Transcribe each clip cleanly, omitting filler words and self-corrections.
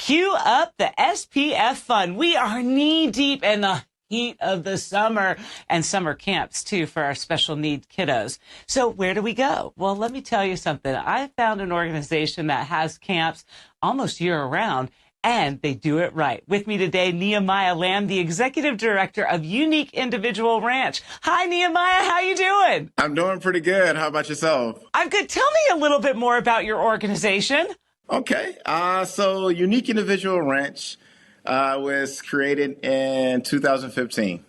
Cue up the SPF Fun. We are knee-deep in the heat of the summer and summer camps, too, for our special need kiddos. So where do we go? Well, let me tell you something. I found an organization that has camps almost year-round, and they do it right. With me today, Nehemiah Lamb, the Executive Director of Unique Individual Ranch. Hi, Nehemiah. How you doing? I'm doing pretty good. How about yourself? I'm good. Tell me a little bit more about your organization. Okay. So Unique Individual Ranch was created in 2015.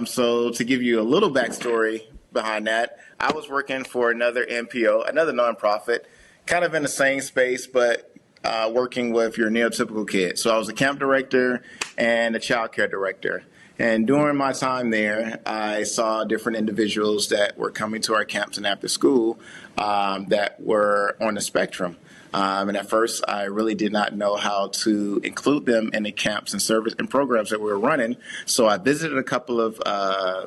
So to give you a little backstory behind that, I was working for another NPO, another nonprofit, kind of in the same space, but working with your neurotypical kids. So I was a camp director and a child care director. And during my time there, I saw different individuals that were coming to our camps and after school that were on the spectrum. And at first, I really did not know how to include them in the camps and service and programs that we were running. So I visited a couple of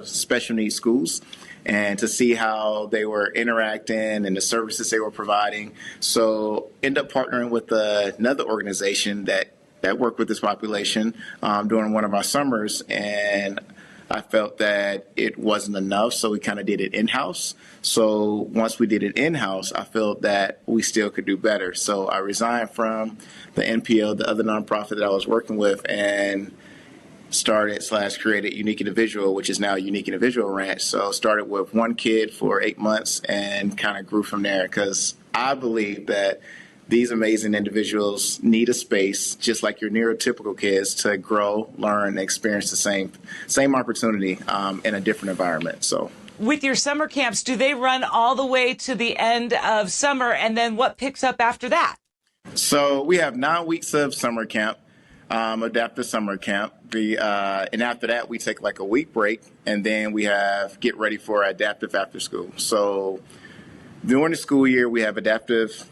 special needs schools and to see how they were interacting and the services they were providing. So ended up partnering with another organization that worked with this population during one of our summers, and I felt that it wasn't enough, so we kind of did it in-house. So once we did it in-house, I felt that we still could do better. So I resigned from the NPO, the other nonprofit that I was working with, and created Unique Individual, which is now Unique Individual Ranch. So started with one kid for 8 months and kind of grew from there, because I believe that these amazing individuals need a space, just like your neurotypical kids, to grow, learn, and experience the same opportunity in a different environment. So, with your summer camps, do they run all the way to the end of summer, and then what picks up after that? So we have 9 weeks of summer camp, adaptive summer camp. And after that, we take like a week break, and then we have get ready for adaptive after school. So during the school year, we have adaptive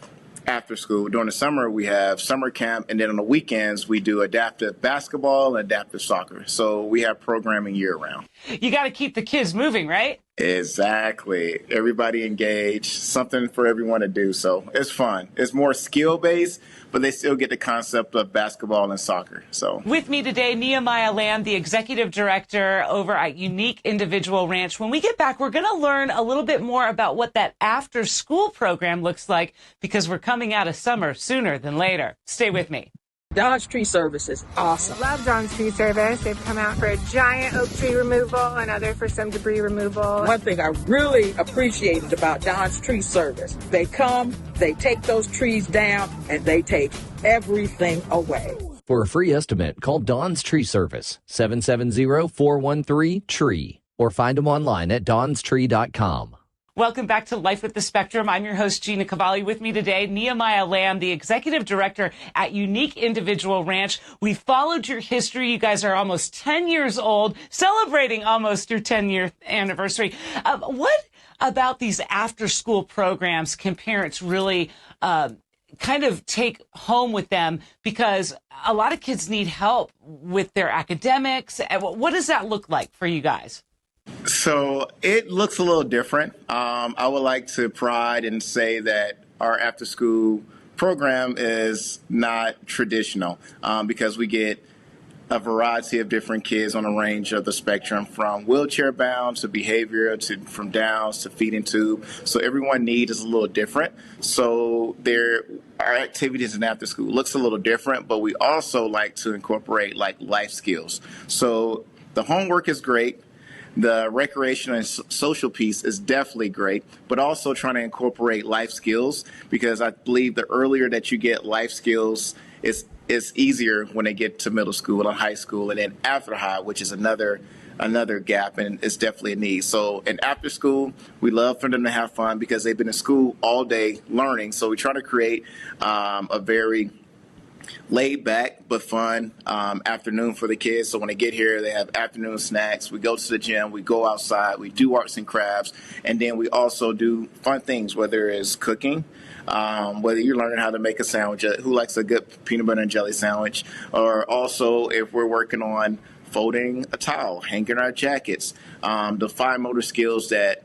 after school. During the summer, we have summer camp, and then on the weekends, we do adaptive basketball and adaptive soccer. So we have programming year-round. You got to keep the kids moving, right? Exactly. Everybody engaged, something for everyone to do. So it's fun. It's more skill-based, but they still get the concept of basketball and soccer. So with me today, Nehemiah Lamb, the Executive Director over at Unique Individual Ranch. When we get back, we're going to learn a little bit more about what that after-school program looks like, because we're coming out of summer sooner than later. Stay with me. Don's Tree Service is awesome. Love Don's Tree Service. They've come out for a giant oak tree removal, another for some debris removal. One thing I really appreciated about Don's Tree Service, they come, they take those trees down, and they take everything away. For a free estimate, call Don's Tree Service, 770-413-TREE, or find them online at donstree.com. Welcome back to Life with the Spectrum. I'm your host, Gina Cavalli. With me today, Nehemiah Lamb, the Executive Director at Unique Individual Ranch. We followed your history. You guys are almost 10 years old, celebrating almost your 10-year anniversary. What about these after-school programs can parents really kind of take home with them? Because a lot of kids need help with their academics. What does that look like for you guys? So it looks a little different. I would like to pride and say that our after-school program is not traditional because we get a variety of different kids on a range of the spectrum, from wheelchair-bound to behavior to from Downs to feeding tube. So everyone's need is a little different. So our activities in after school looks a little different, but we also like to incorporate like life skills. So the homework is great. The recreation and social piece is definitely great, but also trying to incorporate life skills, because I believe the earlier that you get life skills, it's easier when they get to middle school and high school, and then after high, which is another gap, and it's definitely a need. So in after school, we love for them to have fun because they've been in school all day learning. So we try to create a very laid back but fun afternoon for the kids. So when they get here, they have afternoon snacks. We go to the gym, we go outside, we do arts and crafts, and then we also do fun things, whether it's cooking, whether you're learning how to make a sandwich, who likes a good peanut butter and jelly sandwich, or also if we're working on folding a towel, hanging our jackets, the fine motor skills that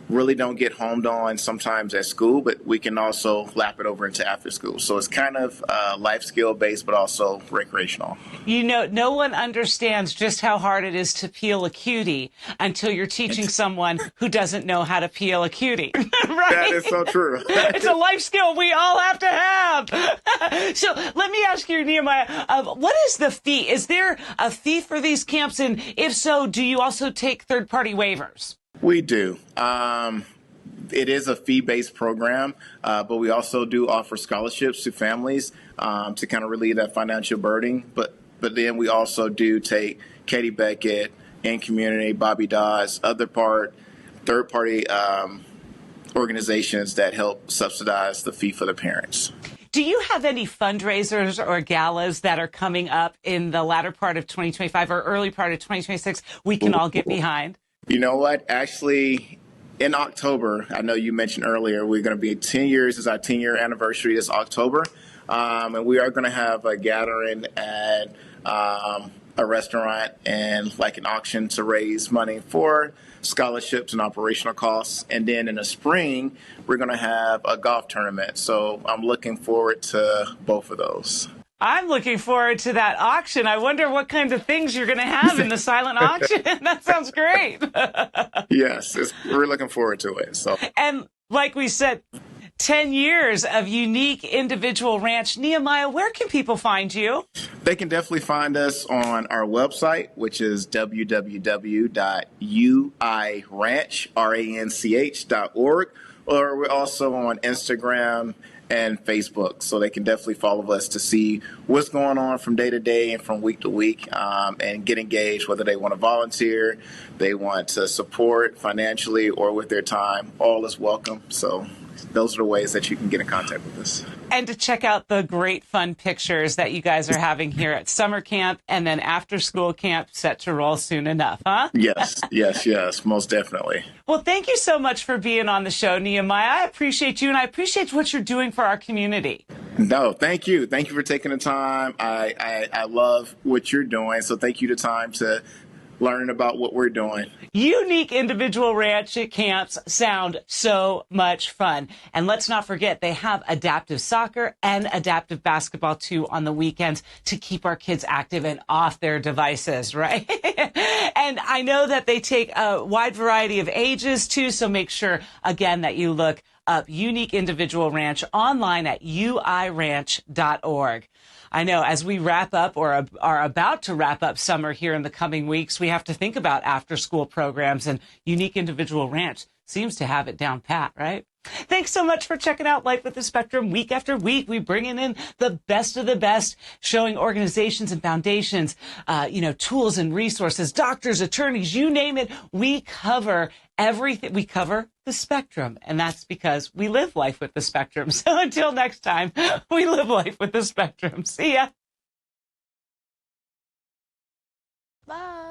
really don't get homed on sometimes at school, but we can also lap it over into after school. So it's kind of life skill based, but also recreational. You know, no one understands just how hard it is to peel a cutie until you're teaching someone who doesn't know how to peel a cutie. Right? That is so true. It's a life skill we all have to have. So let me ask you, Nehemiah, what is the fee? Is there a fee for these camps? And if so, do you also take third-party waivers? We do. It is a fee-based program, but we also do offer scholarships to families to kind of relieve that financial burden. But then we also do take Katie Beckett, In Community, Bobby Dodds, third-party organizations that help subsidize the fee for the parents. Do you have any fundraisers or galas that are coming up in the latter part of 2025 or early part of 2026 we can all get behind? You know what? Actually, in October, I know you mentioned earlier, we're going to be 10 years. It's our 10-year anniversary this October. And we are going to have a gathering at a restaurant and like an auction to raise money for scholarships and operational costs. And then in the spring, we're going to have a golf tournament. So I'm looking forward to both of those. I'm looking forward to that auction. I wonder what kinds of things you're going to have in the silent auction. That sounds great. Yes, we're looking forward to it. So, and like we said, 10 years of unique individual ranch. Nehemiah, where can people find you? They can definitely find us on our website, which is www.uiranch.org, or we're also on Instagram and Facebook, so they can definitely follow us to see what's going on from day to day and from week to week, and get engaged, whether they want to volunteer, they want to support financially or with their time. All is welcome. So those are the ways that you can get in contact with us. And to check out the great fun pictures that you guys are having here at summer camp and then after school camp set to roll soon enough, huh? Yes, most definitely. Well, thank you so much for being on the show, Nehemiah. I appreciate you, and I appreciate what you're doing for our community. No, thank you. Thank you for taking the time. I love what you're doing, so thank you the time to learn about what we're doing. Unique individual ranch camps sound so much fun. And let's not forget, they have adaptive soccer and adaptive basketball, too, on the weekends to keep our kids active and off their devices, right? And I know that they take a wide variety of ages, too, so make sure, again, that you look up Unique Individual Ranch online at uiranch.org. I know as we wrap up or are about to wrap up summer here in the coming weeks, we have to think about after-school programs, and Unique Individual Ranch seems to have it down pat, right? Thanks so much for checking out Life with the Spectrum. Week after week, we bringing in the best of the best, showing organizations and foundations, tools and resources, doctors, attorneys, you name it. We cover everything. We cover the spectrum, and that's because we live life with the spectrum. So until next time, we live life with the spectrum. See ya. Bye.